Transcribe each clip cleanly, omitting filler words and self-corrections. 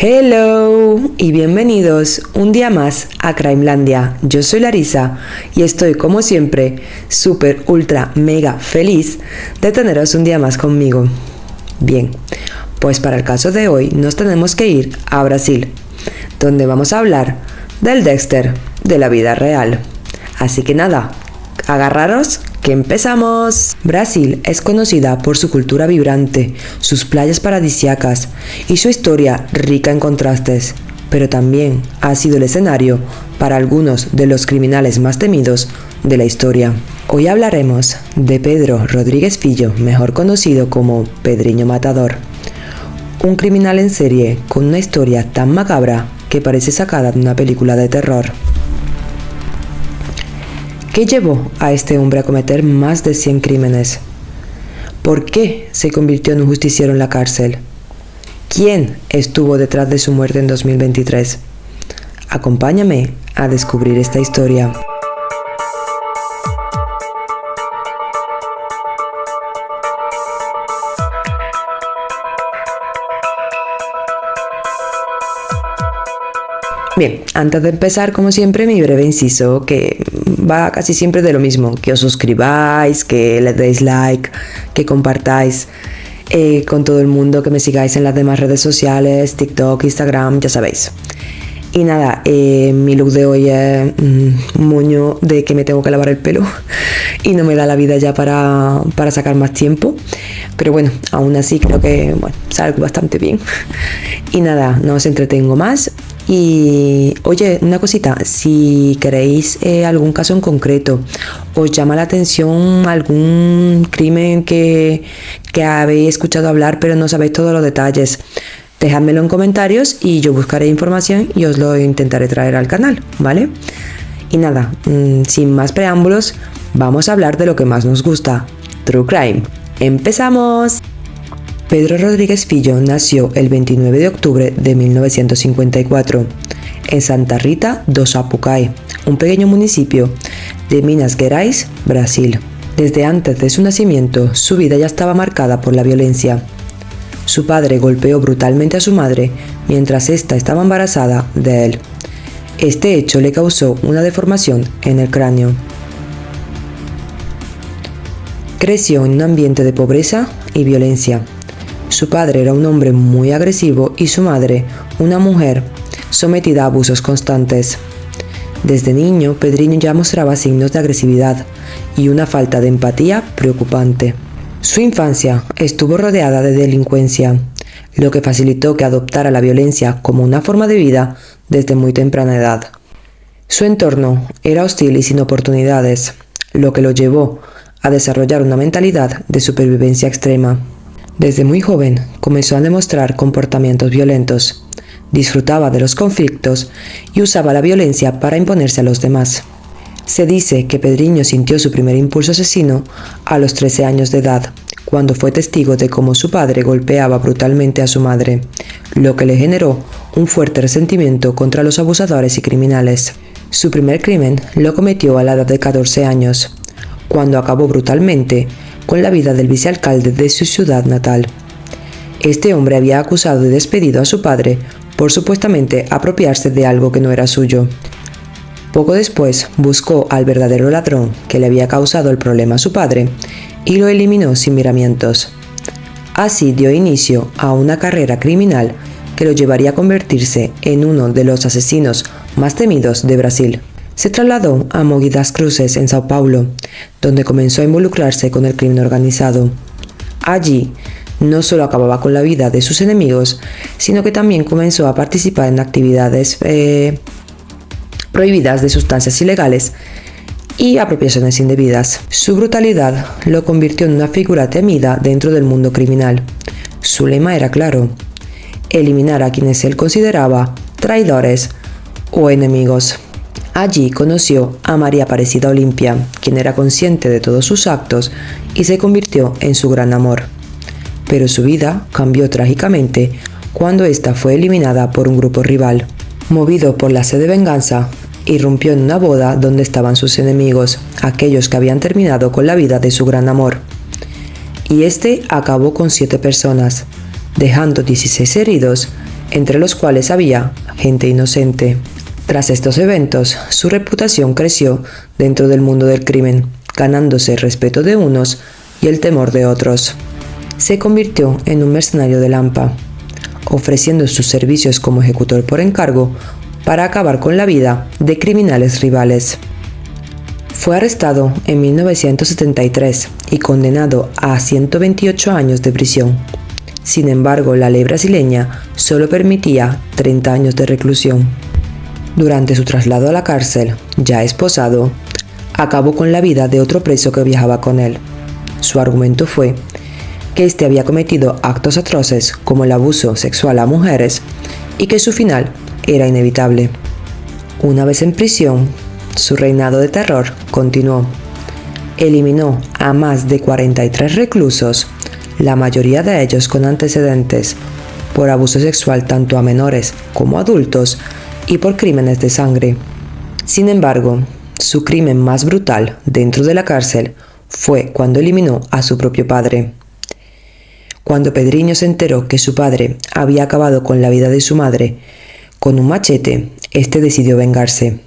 Hello y bienvenidos un día más a Crimelandia. Yo soy Larisa y estoy como siempre súper ultra mega feliz de teneros un día más conmigo. Bien, pues para el caso de hoy nos tenemos que ir a Brasil, donde vamos a hablar del Dexter de la vida real. Así que nada, agarraros que empezamos. Brasil es conocida por su cultura vibrante, sus playas paradisíacas y su historia rica en contrastes, pero también ha sido el escenario para algunos de los criminales más temidos de la historia. Hoy hablaremos de Pedro Rodríguez Filho, mejor conocido como Pedrinho Matador, un criminal en serie con una historia tan macabra que parece sacada de una película de terror. ¿Qué llevó a este hombre a cometer más de 100 crímenes? ¿Por qué se convirtió en un justiciero en la cárcel? ¿Quién estuvo detrás de su muerte en 2023? Acompáñame a descubrir esta historia. Bien, antes de empezar, como siempre, mi breve inciso, que va casi siempre de lo mismo, que os suscribáis, que le deis like, que compartáis con todo el mundo, que me sigáis en las demás redes sociales, TikTok, Instagram, ya sabéis. Y nada, mi look de hoy es un moño de que me tengo que lavar el pelo y no me da la vida ya para sacar más tiempo. Pero bueno, aún así creo que salgo bastante bien. Y nada, no os entretengo más. Y oye, una cosita, si queréis algún caso en concreto, os llama la atención algún crimen que habéis escuchado hablar pero no sabéis todos los detalles, dejádmelo en comentarios y yo buscaré información y os lo intentaré traer al canal, ¿vale? Y nada, sin más preámbulos, vamos a hablar de lo que más nos gusta, True Crime. ¡Empezamos! Pedro Rodríguez Filho nació el 29 de octubre de 1954 en Santa Rita do Sapucaí, un pequeño municipio de Minas Gerais, Brasil. Desde antes de su nacimiento, su vida ya estaba marcada por la violencia. Su padre golpeó brutalmente a su madre mientras ésta estaba embarazada de él. Este hecho le causó una deformación en el cráneo. Creció en un ambiente de pobreza y violencia. Su padre era un hombre muy agresivo y su madre, una mujer sometida a abusos constantes. Desde niño, Pedrinho ya mostraba signos de agresividad y una falta de empatía preocupante. Su infancia estuvo rodeada de delincuencia, lo que facilitó que adoptara la violencia como una forma de vida desde muy temprana edad. Su entorno era hostil y sin oportunidades, lo que lo llevó a desarrollar una mentalidad de supervivencia extrema. Desde muy joven comenzó a demostrar comportamientos violentos, disfrutaba de los conflictos y usaba la violencia para imponerse a los demás. Se dice que Pedrinho sintió su primer impulso asesino a los 13 años de edad, cuando fue testigo de cómo su padre golpeaba brutalmente a su madre, lo que le generó un fuerte resentimiento contra los abusadores y criminales. Su primer crimen lo cometió a la edad de 14 años, cuando acabó brutalmente con la vida del vicealcalde de su ciudad natal. Este hombre había acusado y despedido a su padre por supuestamente apropiarse de algo que no era suyo. Poco después buscó al verdadero ladrón que le había causado el problema a su padre y lo eliminó sin miramientos. Así dio inicio a una carrera criminal que lo llevaría a convertirse en uno de los asesinos más temidos de Brasil. Se trasladó a Mogi das Cruzes en Sao Paulo, donde comenzó a involucrarse con el crimen organizado. Allí, no solo acababa con la vida de sus enemigos, sino que también comenzó a participar en actividades prohibidas de sustancias ilegales y apropiaciones indebidas. Su brutalidad lo convirtió en una figura temida dentro del mundo criminal. Su lema era claro: eliminar a quienes él consideraba traidores o enemigos. Allí conoció a María Aparecida Olimpia, quien era consciente de todos sus actos y se convirtió en su gran amor. Pero su vida cambió trágicamente cuando ésta fue eliminada por un grupo rival. Movido por la sed de venganza, irrumpió en una boda donde estaban sus enemigos, aquellos que habían terminado con la vida de su gran amor. Y este acabó con 7 personas, dejando 16 heridos entre los cuales había gente inocente. Tras estos eventos, su reputación creció dentro del mundo del crimen, ganándose el respeto de unos y el temor de otros. Se convirtió en un mercenario de Lampa, ofreciendo sus servicios como ejecutor por encargo para acabar con la vida de criminales rivales. Fue arrestado en 1973 y condenado a 128 años de prisión. Sin embargo, la ley brasileña solo permitía 30 años de reclusión. Durante su traslado a la cárcel, ya esposado, acabó con la vida de otro preso que viajaba con él. Su argumento fue que éste había cometido actos atroces como el abuso sexual a mujeres y que su final era inevitable. Una vez en prisión, su reinado de terror continuó. Eliminó a más de 43 reclusos, la mayoría de ellos con antecedentes por abuso sexual tanto a menores como a adultos y por crímenes de sangre. Sin embargo, su crimen más brutal dentro de la cárcel fue cuando eliminó a su propio padre. Cuando Pedrinho se enteró que su padre había acabado con la vida de su madre con un machete, este decidió vengarse.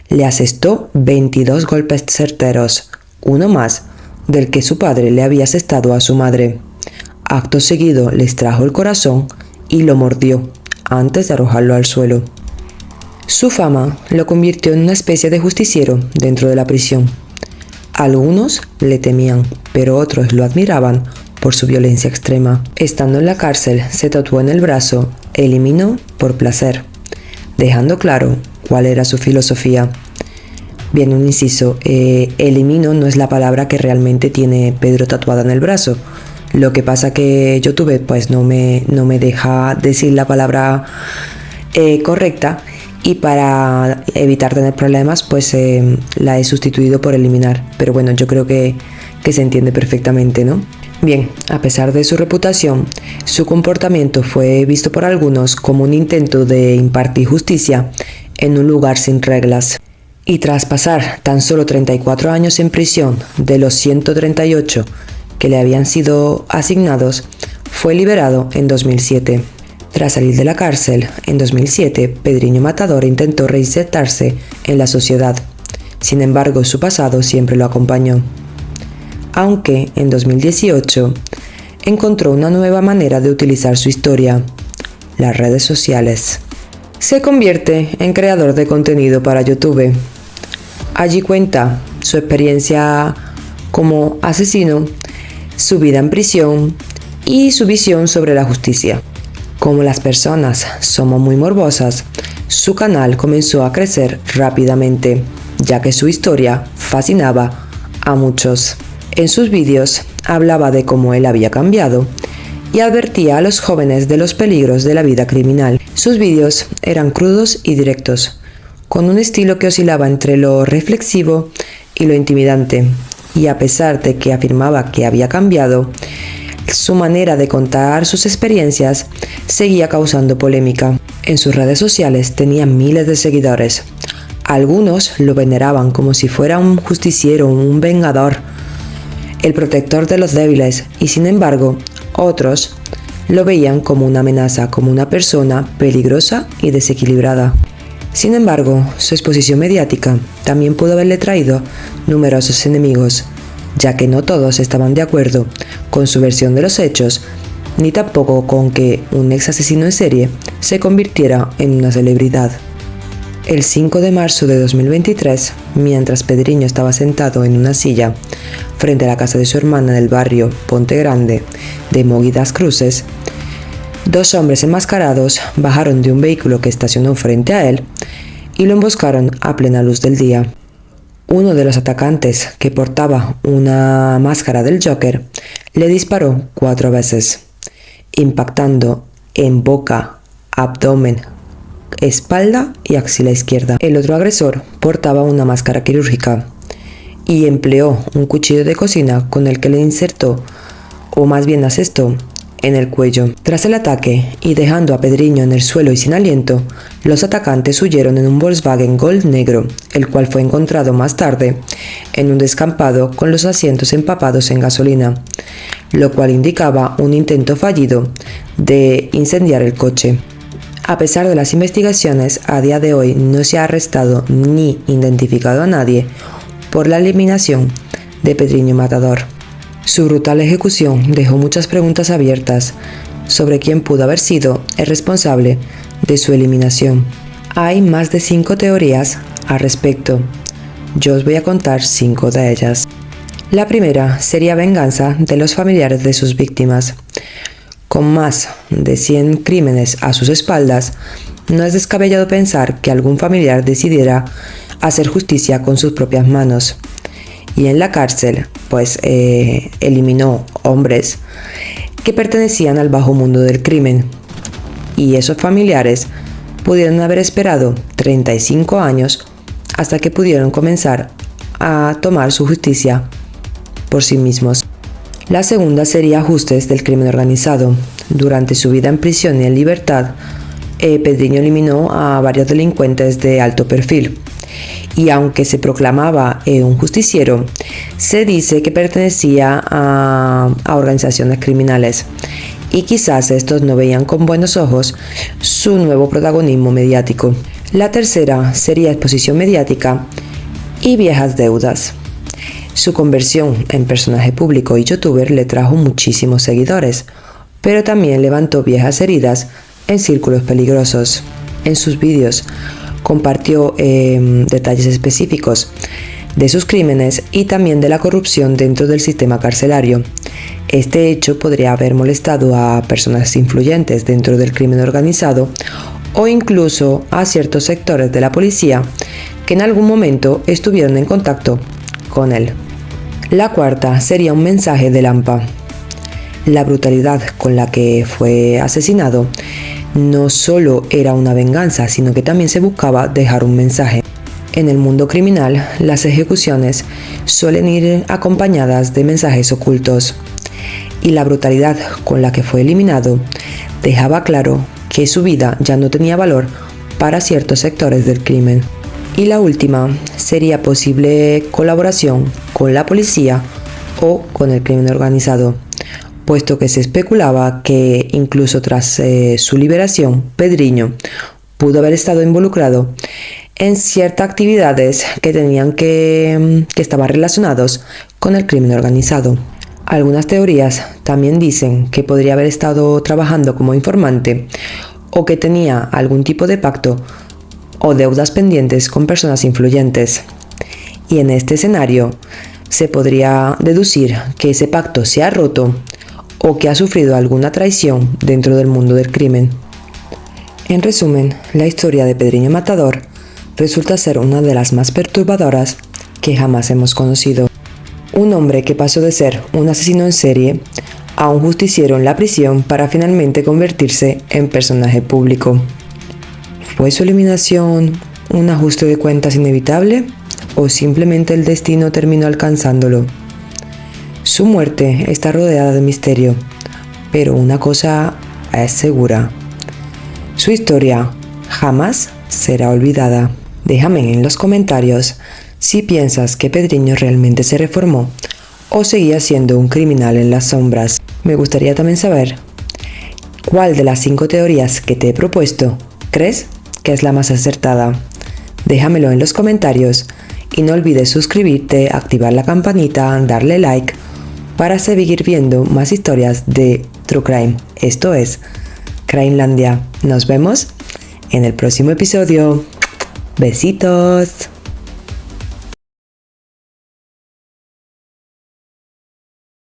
Le asestó 22 golpes certeros, uno más del que su padre le había asestado a su madre. Acto seguido le extrajo el corazón y lo mordió antes de arrojarlo al suelo. Su fama lo convirtió en una especie de justiciero dentro de la prisión. Algunos le temían, pero otros lo admiraban por su violencia extrema. Estando en la cárcel, se tatuó en el brazo "Elimino por placer", dejando claro cuál era su filosofía. Bien, un inciso, elimino no es la palabra que realmente tiene Pedro tatuada en el brazo. Lo que pasa que YouTube pues no me deja decir la palabra correcta, y para evitar tener problemas pues la he sustituido por eliminar. Pero bueno, yo creo que se entiende perfectamente, ¿no? Bien, a pesar de su reputación, su comportamiento fue visto por algunos como un intento de impartir justicia en un lugar sin reglas. Y tras pasar tan solo 34 años en prisión de los 138 que le habían sido asignados, fue liberado en 2007. Tras salir de la cárcel, en 2007, Pedrinho Matador intentó reinsertarse en la sociedad. Sin embargo, su pasado siempre lo acompañó. Aunque en 2018 encontró una nueva manera de utilizar su historia: las redes sociales. Se convierte en creador de contenido para YouTube. Allí cuenta su experiencia como asesino, su vida en prisión y su visión sobre la justicia. Como las personas somos muy morbosas, su canal comenzó a crecer rápidamente, ya que su historia fascinaba a muchos. En sus vídeos hablaba de cómo él había cambiado y advertía a los jóvenes de los peligros de la vida criminal. Sus vídeos eran crudos y directos, con un estilo que oscilaba entre lo reflexivo y lo intimidante, y a pesar de que afirmaba que había cambiado, su manera de contar sus experiencias seguía causando polémica. En sus redes sociales tenía miles de seguidores. Algunos lo veneraban como si fuera un justiciero, un vengador, el protector de los débiles, y sin embargo, otros lo veían como una amenaza, como una persona peligrosa y desequilibrada. Sin embargo, su exposición mediática también pudo haberle traído numerosos enemigos, ya que no todos estaban de acuerdo con su versión de los hechos, ni tampoco con que un ex asesino en serie se convirtiera en una celebridad. El 5 de marzo de 2023, mientras Pedrinho estaba sentado en una silla frente a la casa de su hermana en el barrio Ponte Grande de Mogi das Cruzes, dos hombres enmascarados bajaron de un vehículo que estacionó frente a él y lo emboscaron a plena luz del día. Uno de los atacantes, que portaba una máscara del Joker, le disparó 4 veces, impactando en boca, abdomen, espalda y axila izquierda. El otro agresor portaba una máscara quirúrgica y empleó un cuchillo de cocina con el que le insertó, o más bien asestó, en el cuello. Tras el ataque y dejando a Pedrinho en el suelo y sin aliento, los atacantes huyeron en un Volkswagen Golf negro, el cual fue encontrado más tarde en un descampado con los asientos empapados en gasolina, lo cual indicaba un intento fallido de incendiar el coche. A pesar de las investigaciones, a día de hoy no se ha arrestado ni identificado a nadie por la eliminación de Pedriño Matador. Su brutal ejecución dejó muchas preguntas abiertas sobre quién pudo haber sido el responsable de su eliminación. Hay más de 5 teorías al respecto. Yo os voy a contar 5 de ellas. La primera sería venganza de los familiares de sus víctimas. Con más de 100 crímenes a sus espaldas, no es descabellado pensar que algún familiar decidiera hacer justicia con sus propias manos. Y en la cárcel, pues eliminó hombres que pertenecían al bajo mundo del crimen. Y esos familiares pudieron haber esperado 35 años hasta que pudieron comenzar a tomar su justicia por sí mismos. La segunda sería ajustes del crimen organizado. Durante su vida en prisión y en libertad, Pedriño eliminó a varios delincuentes de alto perfil. Y aunque se proclamaba un justiciero, se dice que pertenecía a organizaciones criminales. Y quizás estos no veían con buenos ojos su nuevo protagonismo mediático. La tercera sería exposición mediática y viejas deudas. Su conversión en personaje público y youtuber le trajo muchísimos seguidores, pero también levantó viejas heridas en círculos peligrosos. En sus vídeos compartió detalles específicos de sus crímenes y también de la corrupción dentro del sistema carcelario. Este hecho podría haber molestado a personas influyentes dentro del crimen organizado o incluso a ciertos sectores de la policía que en algún momento estuvieron en contacto con él. La cuarta sería un mensaje del AMPA. La brutalidad con la que fue asesinado no solo era una venganza, sino que también se buscaba dejar un mensaje. En el mundo criminal, las ejecuciones suelen ir acompañadas de mensajes ocultos, y la brutalidad con la que fue eliminado dejaba claro que su vida ya no tenía valor para ciertos sectores del crimen. Y la última sería posible colaboración con la policía o con el crimen organizado, puesto que se especulaba que incluso tras su liberación, Pedriño pudo haber estado involucrado en ciertas actividades que estaban relacionados con el crimen organizado. Algunas teorías también dicen que podría haber estado trabajando como informante o que tenía algún tipo de pacto o deudas pendientes con personas influyentes. Y en este escenario se podría deducir que ese pacto se ha roto o que ha sufrido alguna traición dentro del mundo del crimen. En resumen, la historia de Pedriño Matador resulta ser una de las más perturbadoras que jamás hemos conocido. Un hombre que pasó de ser un asesino en serie a un justiciero en la prisión para finalmente convertirse en personaje público. ¿Fue su eliminación un ajuste de cuentas inevitable o simplemente el destino terminó alcanzándolo? Su muerte está rodeada de misterio, pero una cosa es segura: su historia jamás será olvidada. Déjame en los comentarios si piensas que Pedriño realmente se reformó o seguía siendo un criminal en las sombras. Me gustaría también saber cuál de las 5 teorías que te he propuesto crees que es la más acertada. Déjamelo en los comentarios y no olvides suscribirte, activar la campanita, darle like para seguir viendo más historias de True Crime. Esto es Crimelandia. Nos vemos en el próximo episodio. Besitos.